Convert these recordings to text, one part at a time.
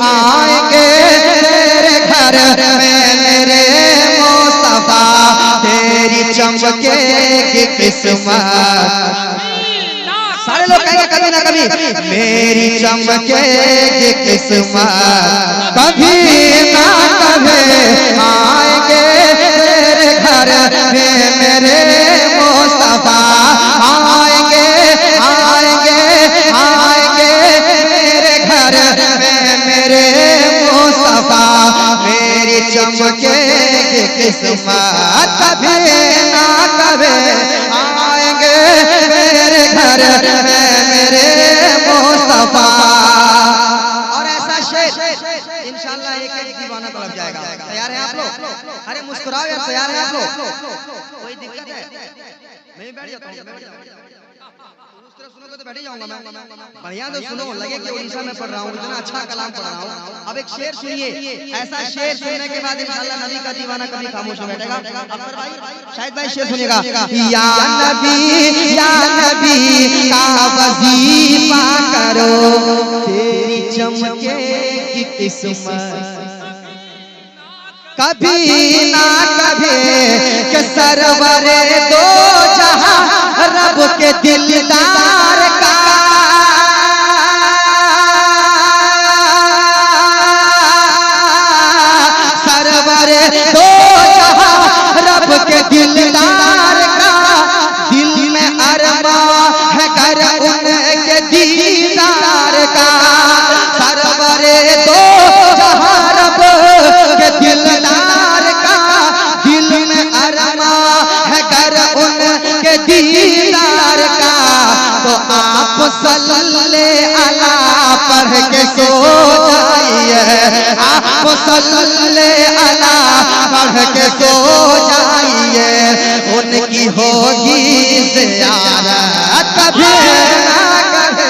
आएंगे तेरे घर में मेरे मुस्तफा, तेरी चमकेगी किस्मत। सारे लोग कहेंगे कभी ना कभी, मेरी चमकेगी किस्मत, कभी ना कभी आएंगे तेरे घर में मेरे मुस्तफा, आएंगे आएंगे आएंगे मेरे घर में मेरे मुस्तफा, मेरी चमकेगी किस्मत, कभी ना कभी आएंगे मेरे घर में मेरे मुस्तफा। और ऐसा शेर इंशाअल्लाह एक एक दीवाना तड़प जाएगा। तैयार हैं आप लोग? अरे मुस्कुराओ यार, तैयार हैं आप लोग? कोई दिक्कत है? मैं भी बैठ जाता हूँ, सुनोगे तो बैठ ही जाऊंगा मैं। बढ़िया तो सुनो, लगे कि उड़ीसा में पढ़ रहा हूँ, इतना अच्छा कलाम पढ़ रहा हूँ। अब एक शेर सुनिए, ऐसा शेर सुनने के बाद इंशाअल्लाह नबी का दीवाना कभी खामोश हो बैठेगा। अख्तर भाई, शाहिद भाई शेर सुनिएगा। या नबी का वजीफा करो, तेरी चमकेगी किस्मत, कभी ना कभी के सरवरे दो जहां रब के दिलदार का, सरवरे दो जहां रब के दिलदार का, दिल में अरमा है कर उनके दीदार का, सरवरे दो जहां रब के दिलदार का, दिल में अरमा है कर उनके दीदार का। तो आप सल्ले अला पढ़ के सो जाइए, आप सल्ले अला पढ़ के सो जाइए, उनकी होगी ज़ियारत कभी ना कभी।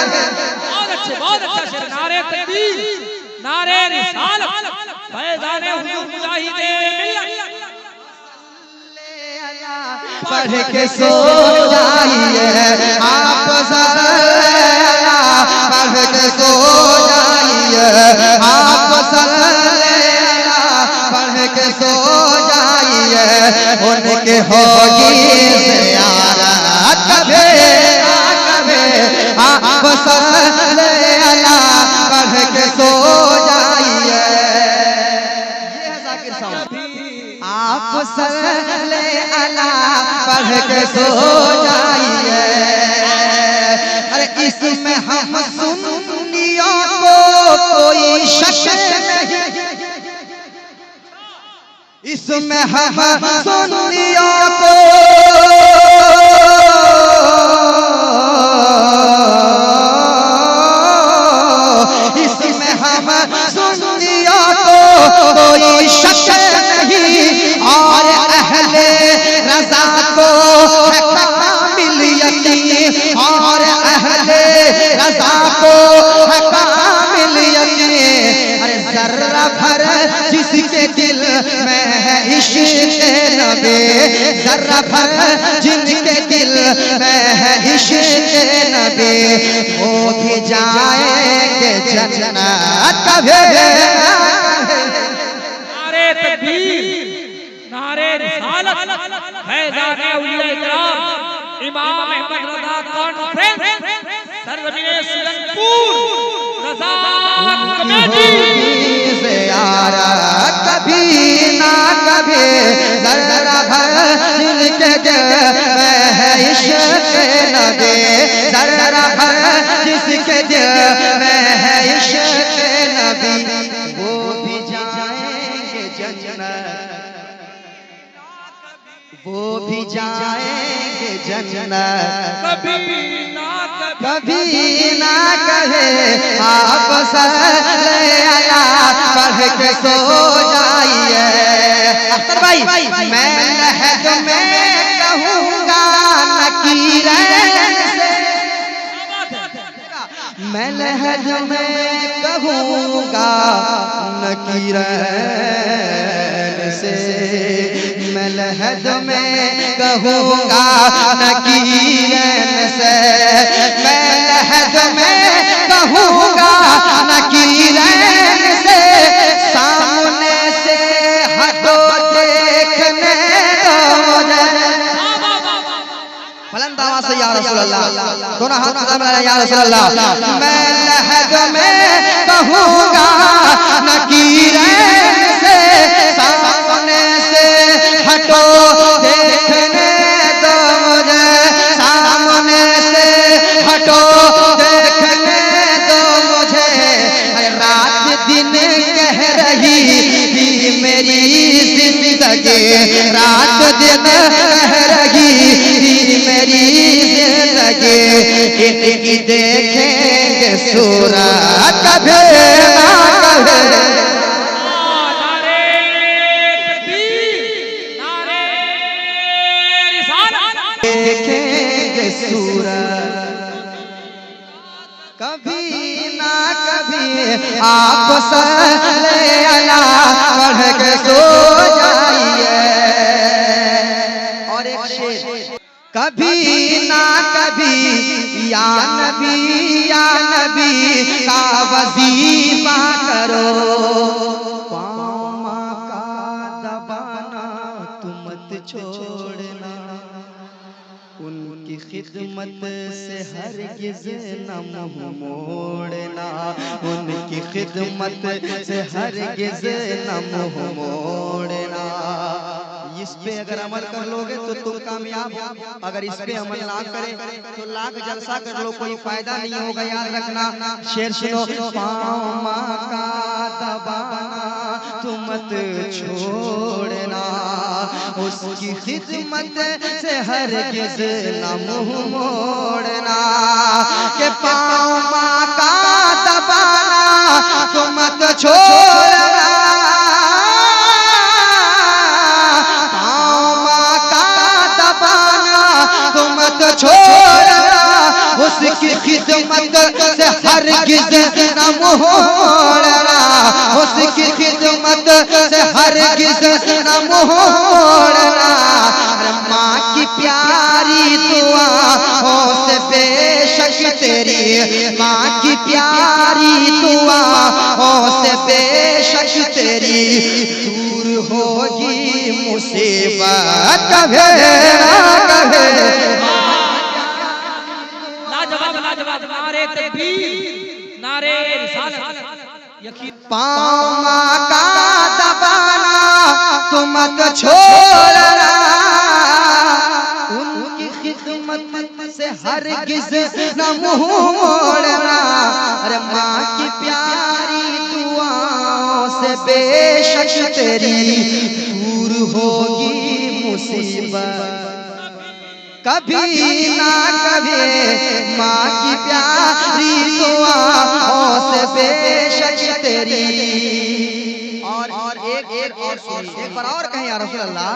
बहुत अच्छा शेर। नारे तकबीर, नारे रिसालत, फैज़ाने हुजूर मुजाहिदे मिल्लत, पढ़ के सो जाइए, आप सल्ला पढ़ के सो जाइए, आप सल्ला पढ़ के सो जाइए, उनके होगी ज़ियारत कभी ना कभी, आप सल्ला पढ़ के सो जाइए। ये है ज़ाकिर साहब, आप सल्ले अला पढ़ के सो जाइए। अरे इसमें हम सुन्नियों को कोई शक नहीं, इसमें हम सुन्नियों को इसमें हम सुन्नियों को कोई शक नहीं, और अहले रज़ा को है कामिल यकीन, और अहले रज़ा को है कामिल यकीन। अरे जर्रा भर जिसके दिल में है इश्क़ नबी, जर्रा भर जिनके दिल में है इश्क़ नबी, वो भी जाएंगे जन्नत कभी। नारे तकबीर, नारे रिसालत, फैज़ाने औलिया इकराम, इमाम अहमद रज़ा कॉन्फ्रेंस, सरज़मीने सुल्तानपुर, रज़ा कमेटी। ज़ियारत कभी ना कभी, ज़रा भर जिनके दिल में है इश्क़ नबी, ज़रा भर जिसके दिल में है इश्क़ नबी, वो भी जाएंगे जन्नत, वो भी जाएंगे जन्नत कभी ना कहे, आप सल्ले अला पढ़ के सो जाइए। अख्तर भाई, मैं लहद में कहूँगा नकीरैन से, मैं लहद में कहूँगा नकीरैन से, मैं लहद में कहूँगा नकीरैन से, मैं लहद में कहूँगा नकीरैन रसूल अल्लाह, दोनों हाथ उठा मेरा या रसूल अल्लाह। मैं लहद में कहूँगा नकीरैन से, सामने से हटो देखने दो मुझे, सामने से हटो देखने दो मुझे। रात दिन कह रही थी मेरी जिंदगी, रात दिन कह रही थी मेरी जिंदगी। इनकी देखेंगे सूरत कभी ना कभी। देखेंगे सूरत कभी ना कभी, आप सल्ले अला पढ़ के सो जाइए। और एक शेर, कभी ना कभी या नबी का वजीफा करो, पाँव का दबाना तुम मत छोड़ना, उनकी खिदमत से हरगिज़ न मुँह मोड़ना, उनकी खिदमत से हरगिज़ न मुँह मोड़ना। इस पे अगर अमल कर लोगे तो तुम कामयाब हो, अगर इस पे अमल ना करे तो लाख जलसा कर लो, कोई फायदा नहीं होगा। याद रखना, शेर सुनो, पाँव का दबाना तुम मत छोड़ना, उसकी खिदमत से हरगिज़ न मुँह मोड़ना। के पाँव का दबाना तुम मत छोड़ना, छोड़ना, उसकी खिदमत से हरगिज़ न मुँह मोड़ना, उसकी खिदमत से हरगिज़ न मुँह मोड़ना। माँ की प्यारी दुआओं से बेशक तेरी, माँ की प्यारी दुआओं से बेशक तेरी दूर होगी मुसीबत कभी ना कभी। नारे तकबीर, नारे रिसालत, यकीन। पाँव का दबाना तुम मत छोड़ना, उनकी खिदमत से हरगिज़ न मुँह मोड़ना। अरे माँ की प्यारी दुआओं से बेशक तेरी दूर होगी मुसीबत कभी ना कभी। माँ की प्यारी दुआओं से बेशक तेरी। और एक बार और कहें या रसूल अल्लाह,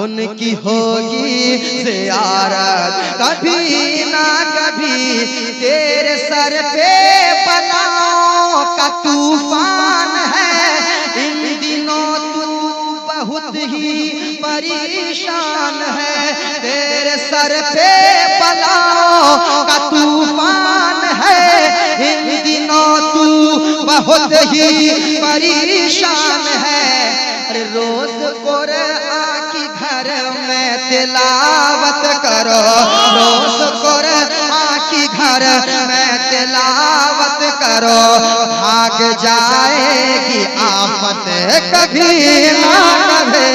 उनकी होगी ज़ियारत कभी ना कभी। तेरे सर पे बलाओं का तूफान है, इन दिनों तू बहुत ही परेशान है। तेरे सर पे बलाओं का तूफान है, इन दिनों तू बहुत ही परेशान है। अरे रोज कुरान की घर में तिलावत करो, रोज कुरान की घर में तिलावत करो, भाग जाएगी आफत कभी ना कभी।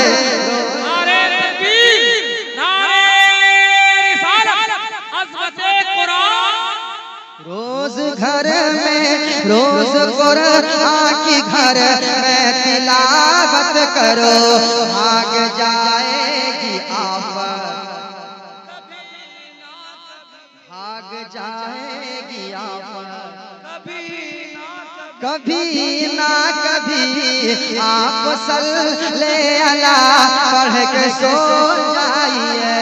नारे तकबीर, नारे रिसालत, अज़मते कुरान। रोज घर में, रोज कुरान की घर में तिलावत करो, भाग जाएगी आफत, भाग जाएगी आफत कभी ना कभी। आप सल्ले अला पढ़ के सो जाइए,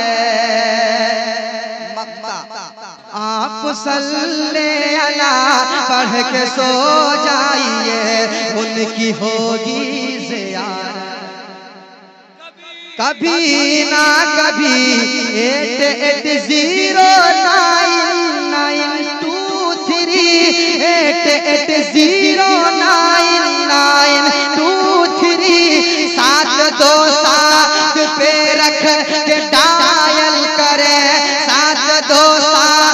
आप सल्ले अला पढ़ के सो जाइए, उनकी होगी ज़ियारत कभी ना कभी। 880993 727 पे रख के डायल करे, 727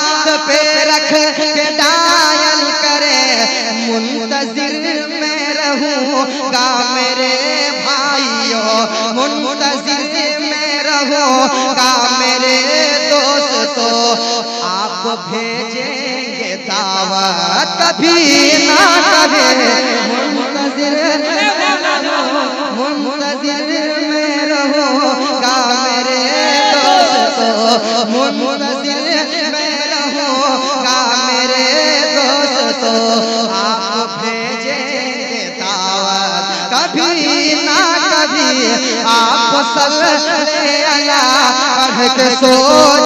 रहूंगा मेरे दोस्तों, आपको भेजेंगे दावत कभी ना कभी, मुंतज़िर में रहूंगा मेरे दोस्तों, मुंतज़िर में रहूंगा मेरे दोस्तों, आपको भेजेंगे दावत कभी ना कभी, आप सल्लल्लाहु अलैहि वसल्लम पढ़ के सो